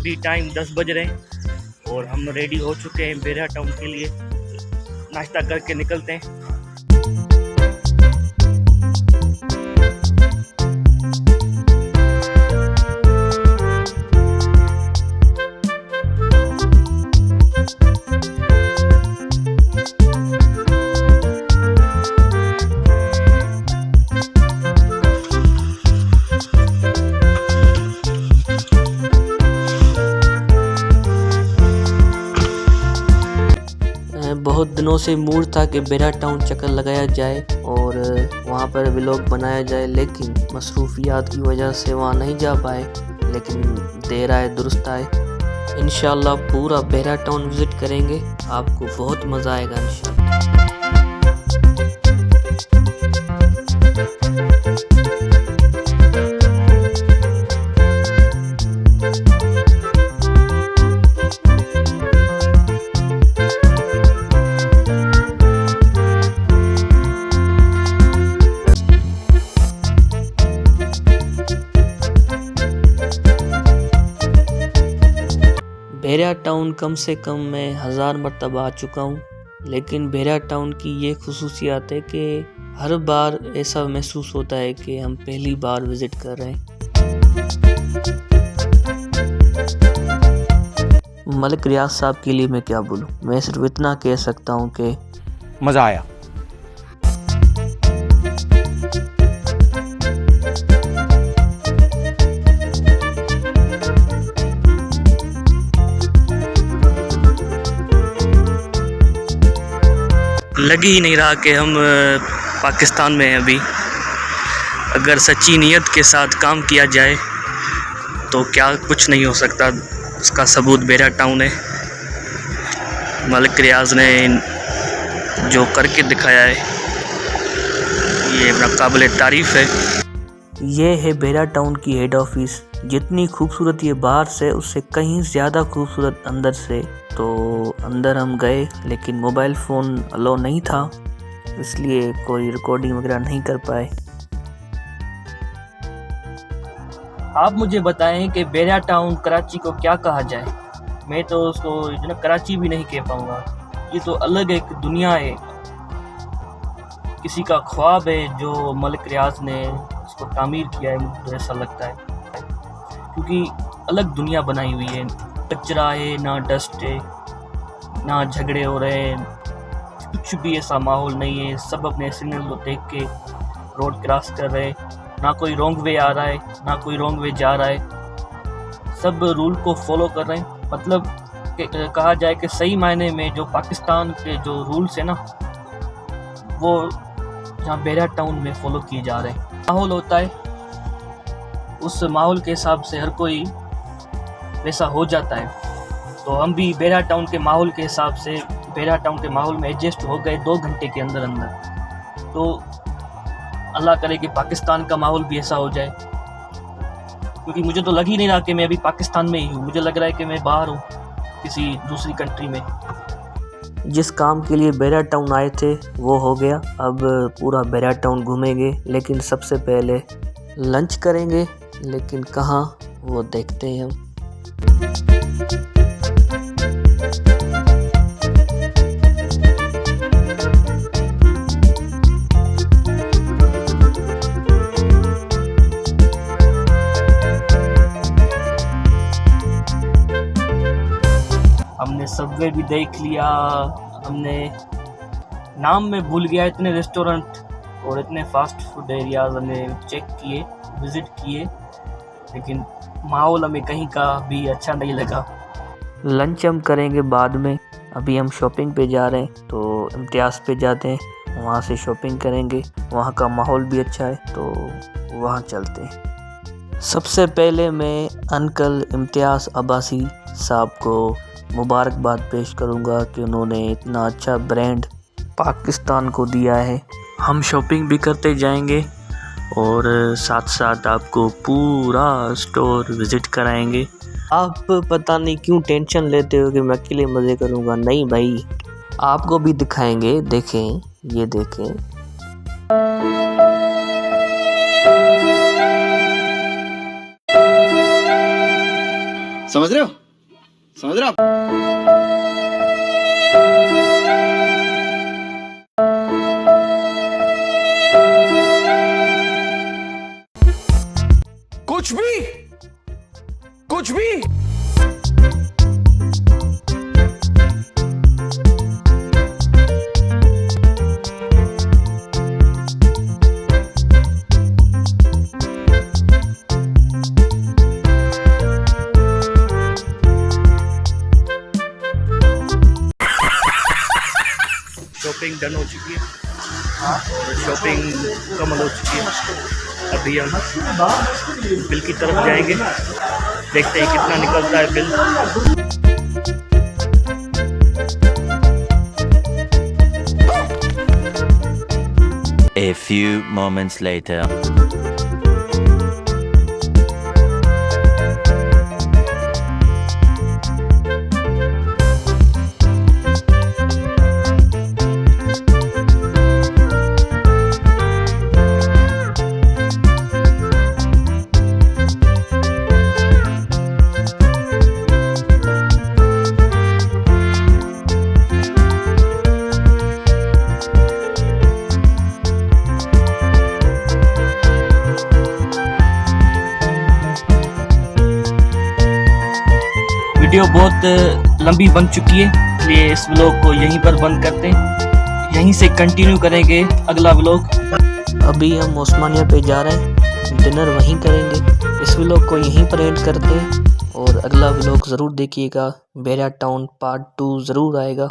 अभी टाइम 10 बज रहे हैं और हम रेडी हो चुके हैं बेरिया टाउन के लिए। नाश्ता करके निकलते हैं। बहुत दिनों से मूड था कि बेरिया टाउन चक्कर लगाया जाए और वहाँ पर व्लॉग बनाया जाए, लेकिन मसरूफियात की वजह से वहाँ नहीं जा पाए। लेकिन देर आए दुरुस्त आए। इंशाल्लाह पूरा बेरिया टाउन विज़िट करेंगे, आपको बहुत मज़ा आएगा इंशाल्लाह। बेरिया टाउन कम से कम मैं 1000 मरतबा आ चुका हूँ, लेकिन बेरिया टाउन की ये खुसूसियात है कि हर बार ऐसा महसूस होता है कि हम पहली बार विज़िट कर रहे हैं। मलिक रियाज साहब के लिए मैं क्या बोलूँ, मैं सिर्फ इतना कह सकता हूँ कि मज़ा आया। लग ही नहीं रहा कि हम पाकिस्तान में हैं अभी। अगर सच्ची नीयत के साथ काम किया जाए तो क्या कुछ नहीं हो सकता, उसका सबूत बेरिया टाउन है। मलिक रियाज ने जो करके दिखाया है ये नाकाबिले तारीफ़ है। ये है बेरिया टाउन की हेड ऑफिस। जितनी खूबसूरत ये बाहर से, उससे कहीं ज़्यादा खूबसूरत अंदर से। तो अंदर हम गए, लेकिन मोबाइल फ़ोन अलाउ नहीं था, इसलिए कोई रिकॉर्डिंग वगैरह नहीं कर पाए। आप मुझे बताएं कि बेरिया टाउन कराची को क्या कहा जाए। मैं तो उसको कराची भी नहीं कह पाऊँगा। ये तो अलग एक दुनिया है, किसी का ख्वाब है जो मलिक रियाज ने इसको तामीर किया है, मुझे ऐसा लगता है। क्योंकि अलग दुनिया बनाई हुई है, कचरा है, ना डस्ट है, ना झगड़े हो रहे हैं, कुछ भी ऐसा माहौल नहीं है। सब अपने सिग्नल को देख के रोड क्रॉस कर रहे हैं, ना कोई रॉन्ग वे आ रहा है, ना कोई रॉन्ग वे जा रहा है। सब रूल को फॉलो कर रहे हैं। मतलब कहा जाए कि सही मायने में जो पाकिस्तान के जो रूल्स है ना, वो यहाँ बेरिया टाउन में फॉलो किए जा रहे हैं। माहौल होता है, उस माहौल के हिसाब से हर कोई वैसा हो जाता है। तो हम भी बेरिया टाउन के माहौल के हिसाब से बेरिया टाउन के माहौल में एडजस्ट हो गए 2 घंटे के अंदर अंदर। तो अल्लाह करे कि पाकिस्तान का माहौल भी ऐसा हो जाए, क्योंकि मुझे तो लग ही नहीं रहा कि मैं अभी पाकिस्तान में ही हूँ। मुझे लग रहा है कि मैं बाहर हूँ, किसी दूसरी कंट्री में। जिस काम के लिए बेरिया टाउन आए थे वो हो गया। अब पूरा बेरिया टाउन घूमेंगे, लेकिन सबसे पहले लंच करेंगे। लेकिन कहाँ, वो देखते हैं हम। हमने सबवे भी देख लिया, हमने नाम में भूल गया, इतने रेस्टोरेंट और इतने फास्ट फूड एरियाज हमने चेक किए, विज़िट किए, लेकिन माहौल हमें कहीं का भी अच्छा नहीं लगा। लंच हम करेंगे बाद में, अभी हम शॉपिंग पे जा रहे हैं। तो इम्तियाज़ पे जाते हैं, वहाँ से शॉपिंग करेंगे। वहाँ का माहौल भी अच्छा है, तो वहाँ चलते हैं। सबसे पहले मैं अंकल इम्तियाज़ अब्बासी साहब को मुबारकबाद पेश करूँगा कि उन्होंने इतना अच्छा ब्रांड पाकिस्तान को दिया है। हम शॉपिंग भी करते जाएंगे और साथ साथ आपको पूरा स्टोर विज़िट कराएंगे। आप पता नहीं क्यों टेंशन लेते हो कि मैं अकेले मज़े करूँगा। नहीं भाई, आपको भी दिखाएंगे। देखें, ये देखें। समझ रहे हो? समझ रहे हो? कुछ भी शॉपिंग डन हो चुकी है और शॉपिंग मुकम्मल हो चुकी है। अभी हम बिल की तरफ जाएंगे, देखते हैं कितना निकलता है bill. A few moments later. Video बहुत लंबी बन चुकी है, इसलिए इस व्लॉग को यहीं पर बंद करते हैं। यहीं से कंटिन्यू करेंगे अगला व्लॉग। अभी हम ओस्मानिया पे जा रहे हैं, डिनर वहीं करेंगे। इस व्लॉग को यहीं पर एंड करते हैं और अगला व्लॉग ज़रूर देखिएगा। बेरा टाउन पार्ट 2 ज़रूर आएगा।